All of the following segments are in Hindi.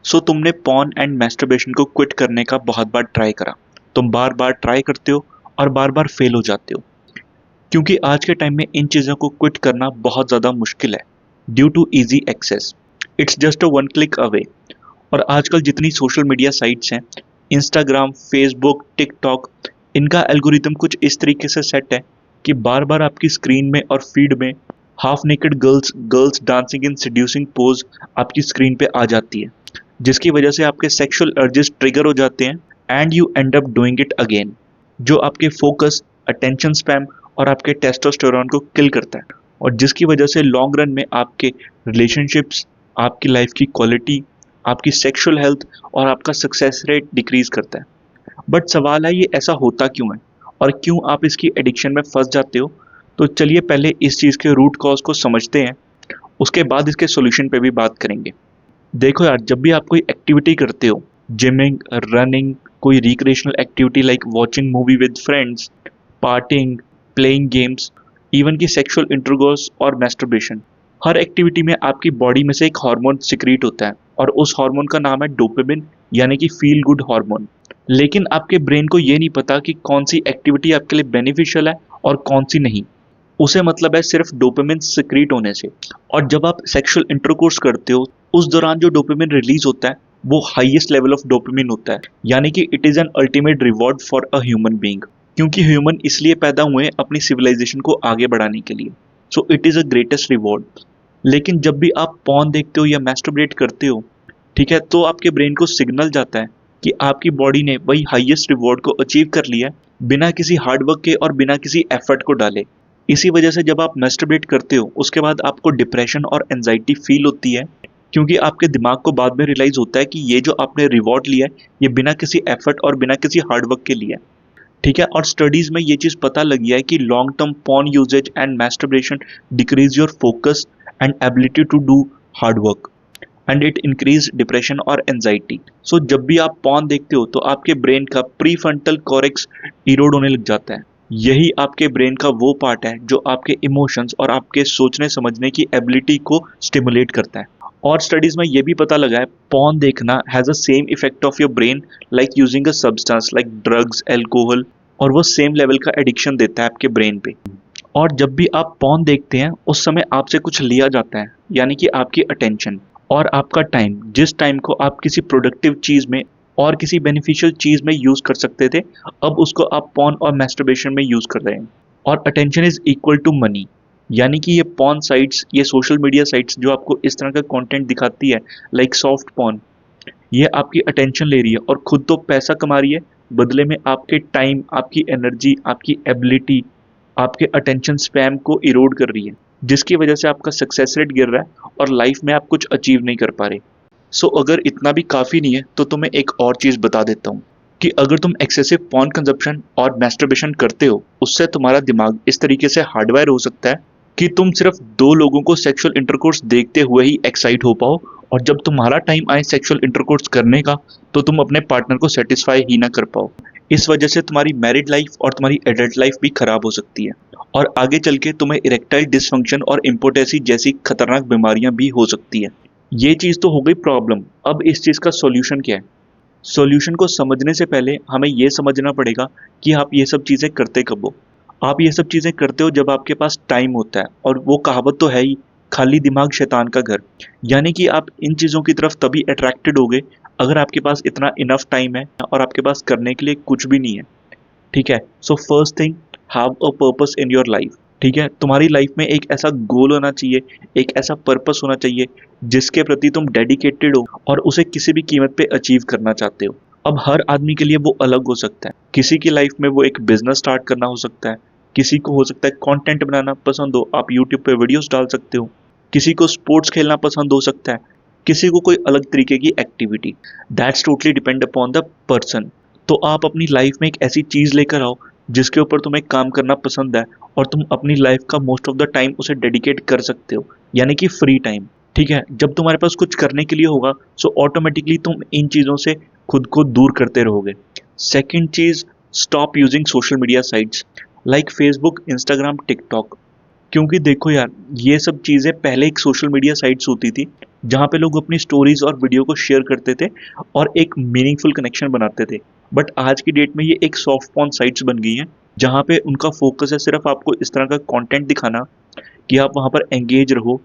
सो तुमने पॉर्न एंड मैस्टरबेशन को क्विट करने का बहुत बार ट्राई करा। तुम बार बार ट्राई करते हो और बार बार फेल हो जाते हो, क्योंकि आज के टाइम में इन चीज़ों को क्विट करना बहुत ज़्यादा मुश्किल है due to easy access. It's just a one click away. और आजकल जितनी सोशल मीडिया साइट्स हैं, इंस्टाग्राम, फेसबुक, टिकटॉक, इनका एल्गोरिदम कुछ इस तरीके से सेट है कि बार बार आपकी स्क्रीन में और फीड में half naked girls girls dancing in seducing pose आपकी स्क्रीन पे आ जाती है, जिसकी वजह से आपके सेक्सुअल अर्जेस ट्रिगर हो जाते हैं and you and up doing it again, जो आपके फोकस, अटेंशन स्पैम और आपके टेस्टोस्टेरोन को किल करता है, और जिसकी वजह से लॉन्ग रन में आपके रिलेशनशिप्स, आपकी लाइफ की क्वालिटी, आपकी सेक्सुअल हेल्थ और आपका सक्सेस रेट डिक्रीज करता है। बट सवाल है, ये ऐसा होता क्यों है और क्यों आप इसकी एडिक्शन में फंस जाते हो? तो चलिए पहले इस चीज़ के रूट कॉज को समझते हैं, उसके बाद इसके सॉल्यूशन पे भी बात करेंगे। देखो यार, जब भी आप कोई एक्टिविटी करते हो, जिमिंग, रनिंग, कोई recreational activity like watching movie with friends, partying, playing games, even की सेक्सुअल इंटरकोर्स और मैस्टरबेशन, हर एक्टिविटी में आपकी बॉडी में से एक हार्मोन सिक्रीट होता है और उस हार्मोन का नाम है डोपामिन, यानी कि फील गुड हार्मोन। लेकिन आपके ब्रेन को ये नहीं पता कि कौन सी एक्टिविटी आपके लिए बेनिफिशियल है और कौन सी नहीं। उसे मतलब है सिर्फ डोपामिन सिक्रीट होने से। और जब आप सेक्सुअल इंटरकोर्स करते हो, उस दौरान जो डोपामिन रिलीज होता है वो हाईएस्ट लेवल ऑफ डोपामिन होता है, यानी कि it is an ultimate reward for a human being, क्योंकि ह्यूमन इसलिए पैदा हुए हैं अपनी सिविलाइजेशन को आगे बढ़ाने के लिए। So it is a greatest reward. लेकिन जब भी आप पॉर्न देखते हो या मैस्टरबेट करते हो, ठीक है, तो आपके ब्रेन को सिग्नल जाता है कि आपकी बॉडी ने वही हाईएस्ट रिवॉर्ड को अचीव कर लिया है, बिना किसी हार्ड वर्क के और बिना किसी एफर्ट को डाले। इसी वजह से जब आप मैस्टरबेट करते हो, उसके बाद आपको डिप्रेशन और एंजाइटी फील होती है, क्योंकि आपके दिमाग को बाद में रियलाइज होता है कि ये जो आपने रिवॉर्ड लिया है, ये बिना किसी एफर्ट और बिना किसी हार्ड वर्क के लिए है। ठीक है, और स्टडीज में ये चीज़ पता लगी है कि long term porn usage and masturbation decrease your focus and ability to do hard work and it increase depression और एंजाइटी। सो जब भी आप पॉर्न देखते हो तो आपके ब्रेन का प्रीफ्रंटल कॉर्टेक्स इरोड होने लग जाता है। यही आपके ब्रेन का वो पार्ट है जो आपके इमोशंस और आपके सोचने समझने की एबिलिटी को स्टिमुलेट करता है। और स्टडीज में ये भी पता लगा है, पॉर्न देखना has a same effect of your brain like using a substance like drugs, alcohol, और वो सेम लेवल का एडिक्शन देता है आपके ब्रेन पे। और जब भी आप पॉर्न देखते हैं, उस समय आपसे कुछ लिया जाता है, यानी कि आपकी अटेंशन और आपका टाइम, जिस टाइम को आप किसी प्रोडक्टिव चीज़ में और किसी बेनिफिशियल चीज़ में यूज़ कर सकते थे, अब उसको आप पॉर्न और मैस्टरबेशन में यूज़ कर रहे हैं। और attention is equal to money, यानी कि ये पॉर्न साइट्स, ये सोशल मीडिया साइट्स जो आपको इस तरह का कंटेंट दिखाती है लाइक सॉफ्ट पॉर्न, ये आपकी अटेंशन ले रही है और खुद तो पैसा कमा रही है, बदले में आपके टाइम, आपकी एनर्जी, आपकी एबिलिटी, आपके अटेंशन स्पैम को इरोड कर रही है, जिसकी वजह से आपका सक्सेस रेट गिर रहा है और लाइफ में आप कुछ अचीव नहीं कर पा रहे। सो अगर इतना भी काफ़ी नहीं है तो तुम्हें एक और चीज़ बता देता हूँ कि अगर तुम एक्सेसिव पॉर्न कंजप्शन और मैस्टरबेशन करते हो, उससे तुम्हारा दिमाग इस तरीके से हार्डवायर हो सकता है कि तुम सिर्फ दो लोगों को सेक्सुअल इंटरकोर्स देखते हुए ही एक्साइट हो पाओ, और जब तुम्हारा टाइम आए सेक्सुअल इंटरकोर्स करने का, तो तुम अपने पार्टनर को सेटिस्फाई ही ना कर पाओ। इस वजह से तुम्हारी मैरिड लाइफ और तुम्हारी एडल्ट लाइफ भी खराब हो सकती है, और आगे चल के तुम्हें इरेक्टाइल डिसफंक्शन और इम्पोटेंसी जैसी खतरनाक बीमारियां भी हो सकती है। ये चीज़ तो हो गई प्रॉब्लम। अब इस चीज़ का सॉल्यूशन क्या है? सॉल्यूशन को समझने से पहले हमें ये समझना पड़ेगा कि आप ये सब चीज़ें करते कब हो। आप ये सब चीज़ें करते हो जब आपके पास टाइम होता है, और वो कहावत तो है ही, खाली दिमाग शैतान का घर। यानी कि आप इन चीज़ों की तरफ तभी अट्रैक्टेड होगे अगर आपके पास इतना इनफ टाइम है और आपके पास करने के लिए कुछ भी नहीं है। ठीक है, so first thing, have a purpose in your life. ठीक है, तुम्हारी लाइफ में एक ऐसा गोल होना चाहिए, एक ऐसा पर्पस होना चाहिए जिसके प्रति तुम डेडिकेटेड हो और उसे किसी भी कीमत पे अचीव करना चाहते हो। अब हर आदमी के लिए वो अलग हो सकता है। किसी की लाइफ में वो एक बिजनेस स्टार्ट करना हो सकता है, किसी को हो सकता है कंटेंट बनाना पसंद हो, आप यूट्यूब पे वीडियोस डाल सकते हो, किसी को स्पोर्ट्स खेलना पसंद हो सकता है, किसी को कोई अलग तरीके की activity. That's totally depend upon the person. तो आप अपनी लाइफ में एक ऐसी चीज़ लेकर आओ जिसके ऊपर तुम्हें काम करना पसंद है और तुम अपनी लाइफ का मोस्ट ऑफ द टाइम उसे डेडिकेट कर सकते हो, यानी कि फ्री टाइम। ठीक है, जब तुम्हारे पास कुछ करने के लिए होगा, सो ऑटोमेटिकली तुम इन चीज़ों से खुद को दूर करते रहोगे। सेकेंड चीज़, stop using social media sites like Facebook, Instagram, TikTok. क्योंकि देखो यार, ये सब चीज़ें पहले एक सोशल मीडिया साइट्स होती थी जहाँ पे लोग अपनी स्टोरीज और वीडियो को शेयर करते थे और एक मीनिंगफुल कनेक्शन बनाते थे। बट आज की डेट में ये एक सॉफ्ट पॉर्न साइट्स बन गई हैं, जहाँ पे उनका फोकस है सिर्फ आपको इस तरह का कंटेंट दिखाना कि आप वहाँ पर एंगेज रहो,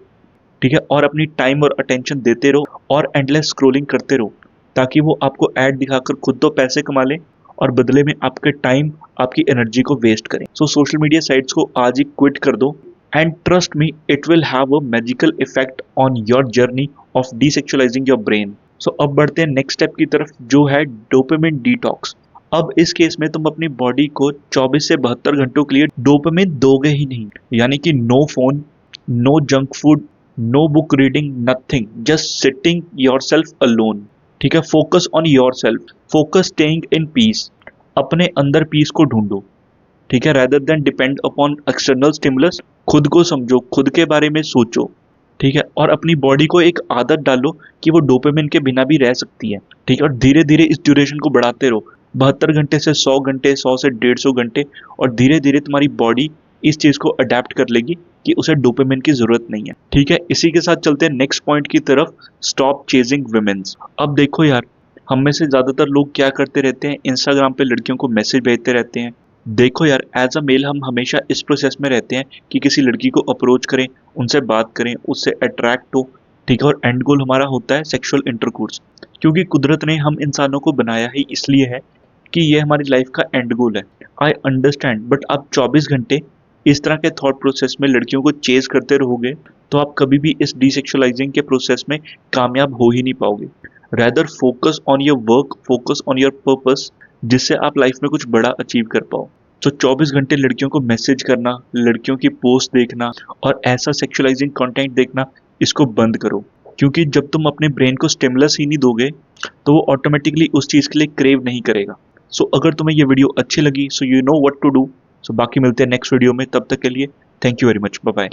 ठीक है, और अपनी टाइम और अटेंशन देते रहो और एंडलेस स्क्रोलिंग करते रहो, ताकि वो आपको ऐड दिखाकर खुद तो पैसे कमा लें और बदले में आपके टाइम, आपकी एनर्जी को वेस्ट करें। सो सोशल मीडिया साइट्स को आज ही क्विट कर दो and trust me, it will have a magical effect on your journey of desexualizing your brain. So अब बढ़ते हैं नेक्स्ट स्टेप की तरफ, जो है डोपामिन डिटॉक्स। अब इस केस में तुम अपनी बॉडी को 24 से 72 घंटों के लिए डोपामिन दोगे ही नहीं, यानी कि no phone, no junk food, no book reading, nothing, just sitting yourself alone. ठीक है, focus on yourself, focus staying in peace, अपने अंदर पीस को ढूंढो, ठीक है, rather than depend upon external stimulus. खुद को समझो, खुद के बारे में सोचो, ठीक है, और अपनी बॉडी को एक आदत डालो कि वो डोपामिन के बिना भी रह सकती है, ठीक है, और धीरे धीरे इस ड्यूरेशन को बढ़ाते रहो, 72 घंटे से 100 घंटे, 100 से 150 घंटे, और धीरे धीरे तुम्हारी बॉडी इस चीज को अडेप्ट कर लेगी कि उसे डोपामिन की जरूरत नहीं है। ठीक है, इसी के साथ चलते हैं नेक्स्ट पॉइंट की तरफ, स्टॉप चेजिंग वुमेन्स। अब देखो यार, हम में से ज्यादातर लोग क्या करते रहते हैं, इंस्टाग्राम पे लड़कियों को मैसेज भेजते रहते हैं। देखो यार, एज अ मेल हम हमेशा इस प्रोसेस में रहते हैं कि किसी लड़की को अप्रोच करें, उनसे बात करें, उससे अट्रैक्ट हो, ठीक है, और एंड गोल हमारा होता है सेक्सुअल इंटरकोर्स, क्योंकि कुदरत ने हम इंसानों को बनाया ही इसलिए है कि ये हमारी लाइफ का एंड गोल है। आई अंडरस्टैंड, बट आप 24 घंटे इस तरह के थॉट प्रोसेस में लड़कियों को चेज करते रहोगे तो आप कभी भी इस डिसेक्सुअलाइजिंग के प्रोसेस में कामयाब हो ही नहीं पाओगे। Rather focus on your work, focus on your purpose, जिससे आप लाइफ में कुछ बड़ा अचीव कर पाओ। तो 24 घंटे लड़कियों को मैसेज करना, लड़कियों की पोस्ट देखना और ऐसा सेक्सुअलाइजिंग कंटेंट देखना, इसको बंद करो, क्योंकि जब तुम अपने ब्रेन को स्टिमुलस ही नहीं दोगे तो वो ऑटोमेटिकली उस चीज़ के लिए क्रेव नहीं करेगा। सो अगर तुम्हें ये वीडियो अच्छी लगी, so you know what to do. So बाकी मिलते हैं नेक्स्ट वीडियो में, तब तक के लिए thank you very much, bye bye.